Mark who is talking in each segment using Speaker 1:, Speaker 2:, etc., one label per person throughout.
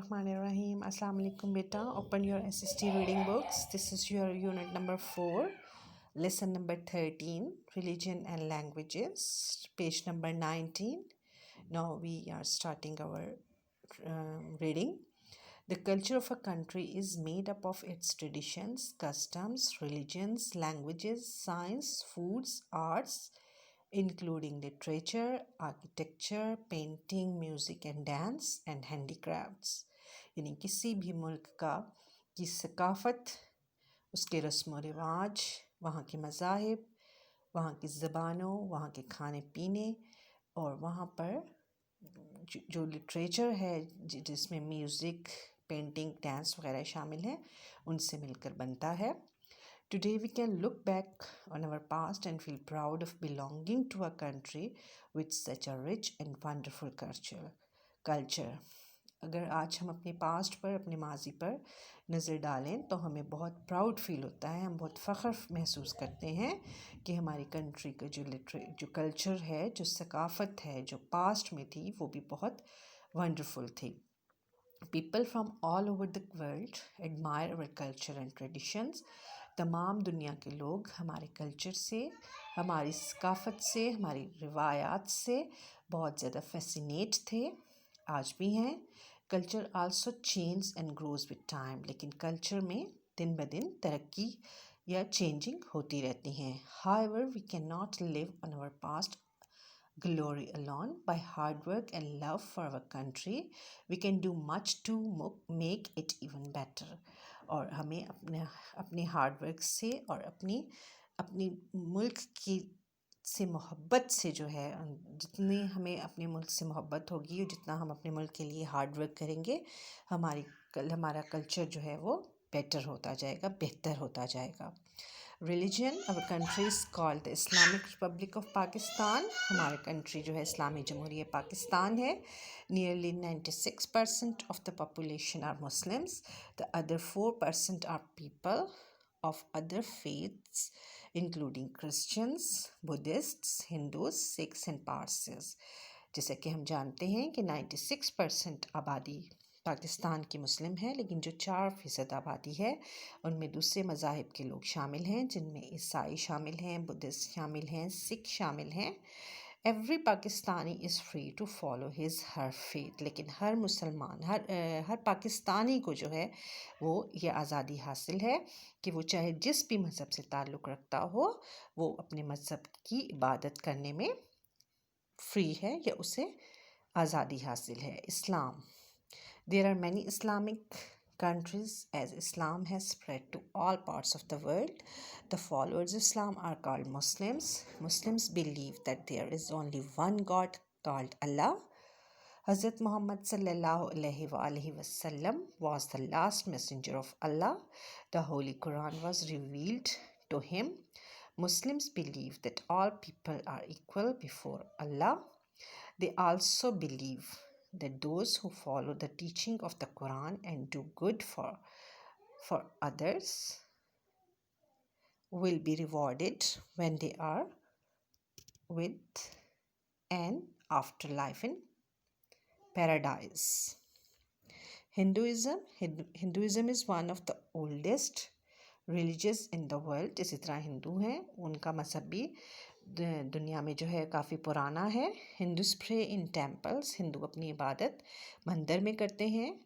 Speaker 1: Bismillahirrahmanirrahim. Assalamu alaikum beta. Open your SST reading books. This is your unit number 4, lesson number 13, religion and languages, page number 19. Now we are starting our reading. The culture of a country is made up of its traditions, customs, religions, languages, science, foods, arts, including literature, architecture, painting, music and dance, and handicrafts. यानी किसी भी मुल्क की सकाफ़त, उसके रस्म व रिवाज, वहाँ के मज़ाहिब, वहाँ की ज़बानों, वहाँ के खाने पीने और वहाँ पर जो लिटरेचर है जिसमें म्यूज़िक, पेंटिंग, डांस वगैरह शामिल हैं, उनसे मिलकर बनता है. Today we can look back on our past and feel proud of belonging to a country with such a rich and wonderful culture. अगर आज हम अपने पास्ट पर, अपने माजी पर नज़र डालें तो हमें बहुत प्राउड फील होता है, हम बहुत फ़ख्र महसूस करते हैं कि हमारी कंट्री का जो कल्चर है, जो सकाफ़त है, जो पास्ट में थी, वो भी बहुत वंडरफुल थी. People from all over the world admire our culture and traditions. तमाम दुनिया के लोग हमारे कल्चर से, हमारी सकाफ़त से, हमारी रिवायात से बहुत ज़्यादा फैसिनेट थे, आज भी हैं. Culture also change and grows with time. लेकिन कल्चर में दिन ब दिन तरक्की या चेंजिंग होती रहती हैं. However we can not live on our past glory alone. By hard work and love for our country, we can do much to make it even better. और हमें अपने हार्ड वर्क से और अपनी मुल्क की से मोहब्बत से जो है, जितनी हमें अपने मुल्क से मोहब्बत होगी और जितना हम अपने मुल्क के लिए हार्ड वर्क करेंगे, हमारा कल्चर जो है वो बेटर होता जाएगा, बेहतर होता जाएगा. Religion, our country is called the Islamic Republic of Pakistan. हमारे कंट्री जो है इस्लामी जमहूरिया पाकिस्तान है. Nearly 96% of the population are Muslims. The other 4% are people of other faiths, including Christians, Buddhists, Hindus, Sikhs and Parsis. जैसे कि हम जानते हैं कि 96% आबादी पाकिस्तान की मुस्लिम है, लेकिन जो 4% आबादी है उनमें दूसरे मज़ाहिब के लोग शामिल हैं, जिनमें ईसाई शामिल हैं, बुद्धिस्ट शामिल हैं, सिख शामिल हैं. Every Pakistani is free to follow his her faith. लेकिन हर मुसलमान, हर पाकिस्तानी को जो है वो ये आज़ादी हासिल है कि वो चाहे जिस भी मज़हब से ताल्लुक़ रखता हो, वो अपने मज़हब की इबादत करने में फ्री है या उसे आज़ादी हासिल है. इस्लाम. There are many Islamic countries as Islam has spread to all parts of the world. The followers of Islam are called Muslims. Muslims believe that there is only one God called Allah. Hazrat Muhammad sallallahu alaihi wasallam was the last messenger of Allah. The Holy Quran was revealed to him. Muslims believe that all people are equal before Allah. They also believe that those who follow the teaching of the Quran and do good for others will be rewarded when they are with an afterlife in paradise. Hinduism is one of the oldest religions in the world. इसी तरह हिंदू हैं, उनका मज़हब भी दुनिया में जो है काफ़ी पुराना है. Hindus pray in temples. Hindu अपनी इबादत मंदिर में करते हैं.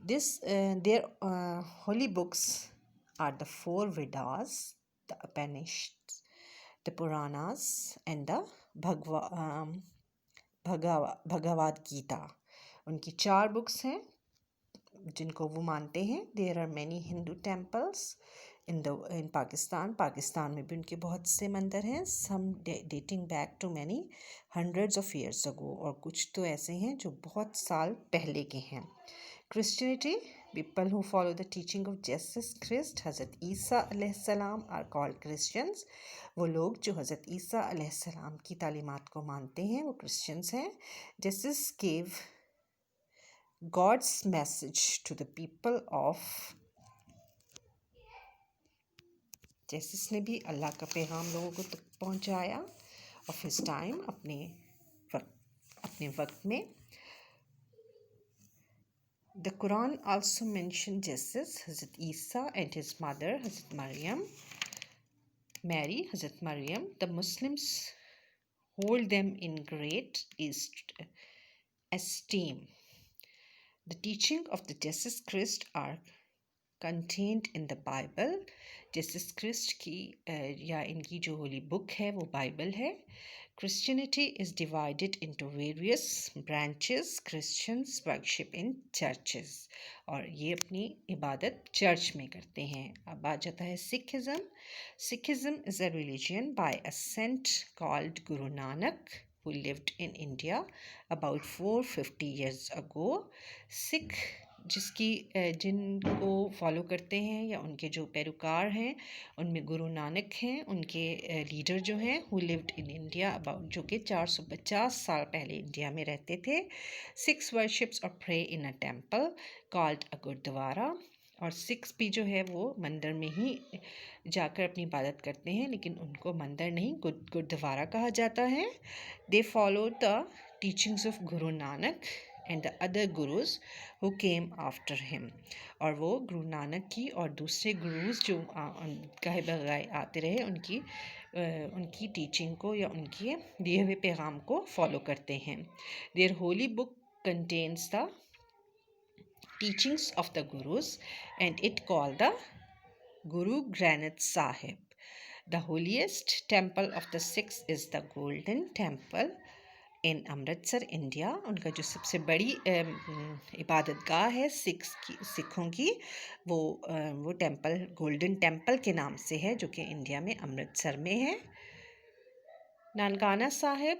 Speaker 1: Their holy books are the 4 Vedas, the Upanishads, द Puranas and the Bhagavad Gita. उनकी 4 बुक्स हैं जिनको वो मानते हैं. There are many Hindu temples in Pakistan में भी उनके बहुत से मंदिर हैं. Some dating back to many hundreds of years ago. और कुछ तो ऐसे हैं जो बहुत साल पहले के हैं. Christianity. People who follow the teaching of Jesus Christ, हज़रत ईसा अलैहिस्सलाम, आर कॉल्ड क्रिश्चियंस. वो लोग जो हज़रत ईसा अलैहिस्सलाम की तालीमात को मानते हैं वो क्रिश्चियंस हैं. Jesus gave God's message to the people of. Jesus ने भी अल्लाह का पैगाम लोगों को तक पहुंचाया ऑफ हिज टाइम, अपने वक्त में. The Quran also mentioned Jesus, Hazrat Isa, and his mother, Hazrat Mary, Hazrat Maryam. The Muslims hold them in great esteem. The teaching of the Jesus Christ are contained in the Bible. Jesus Christ की या इनकी जो Holi book है वो Bible है. Christianity is divided into various branches. Christians worship in churches और ये अपनी इबादत चर्च में करते हैं. अब आ जाता है Sikhism. Sikhism is a religion by a saint called Guru Nanak who lived in India about 450 years ago. Sikh जिनको फॉलो करते हैं या उनके जो पैरोकार हैं उनमें गुरु नानक हैं. उनके लीडर जो हैं who lived in India about जो कि 450 साल पहले इंडिया में रहते थे. सिक्स वर्शिप्स और pray in a temple called a gurdwara. और सिक्स भी जो है वो मंदिर में ही जाकर अपनी इबादत करते हैं लेकिन उनको मंदिर नहीं गुरुद्वारा कहा जाता है. They follow the teachings of Guru Nanak and the other gurus who came after him. और वो गुरु नानक की और दूसरे गुरुज जो कहे बगैर आते रहे उनकी टीचिंग को या उनके दिए हुए पैगाम को फॉलो करते हैं. Their holy book contains the teachings of the gurus and it called the Guru Granth Sahib. The holiest temple of the Sikhs is the Golden Temple in Amritsar, India. उनका जो सबसे बड़ी इबादत गाह है सिखों की वो टेम्पल गोल्डन टेम्पल के नाम से है जो कि इंडिया में अमृतसर में है. Nankana Sahib,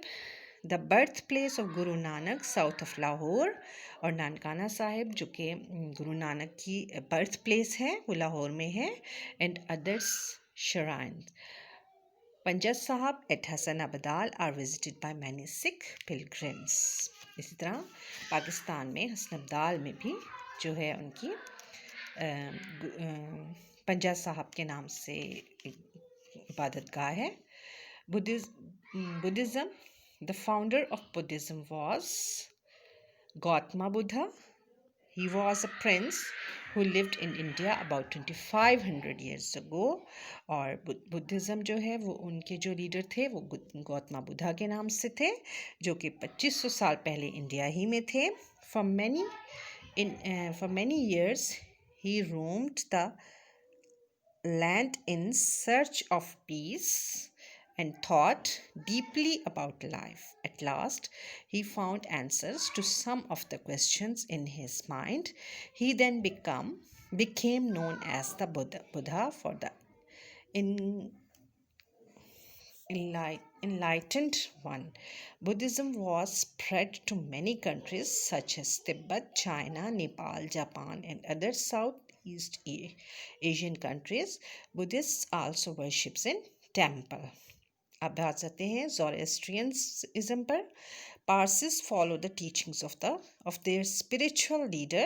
Speaker 1: the birth place of Guru Nanak south of Lahore. और नानकाना साहिब जो कि गुरु नानक की बर्थ प्लेस है वो लाहौर में है. And others shrine. Panja Sahib at Hasan Abdal are visited by many Sikh pilgrims. इसी तरह पाकिस्तान में हसन अबदाल में भी जो है उनकी पंजा साहब के नाम से इबादत गाह है. Buddhism, the founder of Buddhism was Gautama Buddha. He was a prince who lived in India about 2500 years ago. और बुद्धिज़्म जो है वो उनके जो लीडर थे वो गौतमा बुद्धा के नाम से थे जो कि 2500 साल पहले इंडिया ही में थे. For many years he roamed the land in search of peace and thought deeply about life. At last, he found answers to some of the questions in his mind. He then became known as the Buddha for the enlightened one. Buddhism was spread to many countries such as Tibet, China, Nepal, Japan, and other Southeast Asian countries. Buddhists also worships in temple. अब आ जाते हैं ज़ोरास्ट्रियनिज्म पर. Parsis follow the teachings of their spiritual leader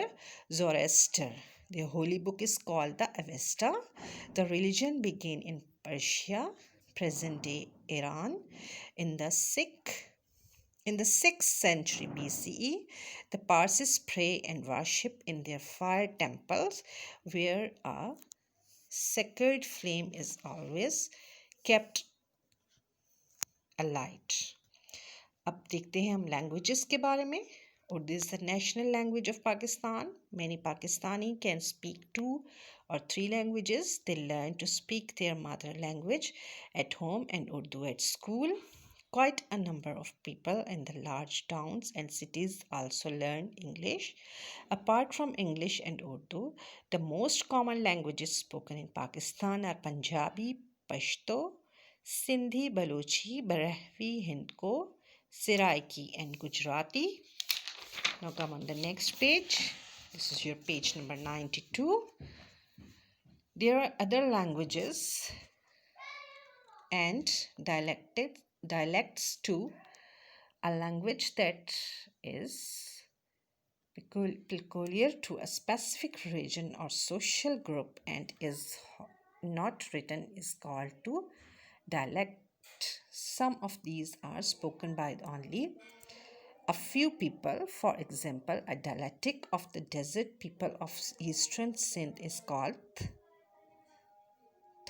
Speaker 1: Zoroaster. Their holy book is called the Avesta. The religion began in Persia, present-day Iran, in the 6th century BCE. The Parsis pray and worship in their fire temples, where a sacred flame is always kept alight. अब देखते हैं हम languages के बारे में. Urdu is the national language of Pakistan. Many Pakistani can speak 2 or 3 languages. They learn to speak their mother language at home and Urdu at school. Quite a number of people in the large towns and cities also learn English. Apart from English and Urdu, the most common languages spoken in Pakistan are Punjabi, Pashto, Sindhi, Balochi, Brahvi, Hindko, Seraiki, and Gujarati. Now come on the next page. This is your page number 92. There are other languages and dialects too. A language that is peculiar to a specific region or social group and is not written is called to dialect. Some of these are spoken by only a few people. For example, a dialectic of the desert people of eastern Sindh is called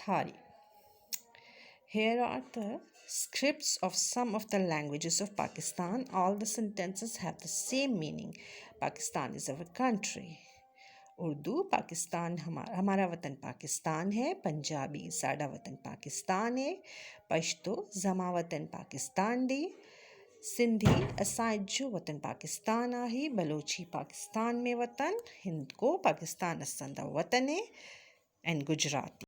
Speaker 1: Thari. Here are the scripts of some of the languages of Pakistan. All the sentences have the same meaning. Pakistan is our country. Urdu Pakistan हमारा वतन पाकिस्तान है. पंजाबी साडा वतन पाकिस्तान है. पश्तो जमा वतन पाकिस्तान दी. सिंधी असांजो वतन पाकिस्तान आहे. बलोची पाकिस्तान में वतन. हिंद को पाकिस्तान असांजा वतन है. एंड गुजराती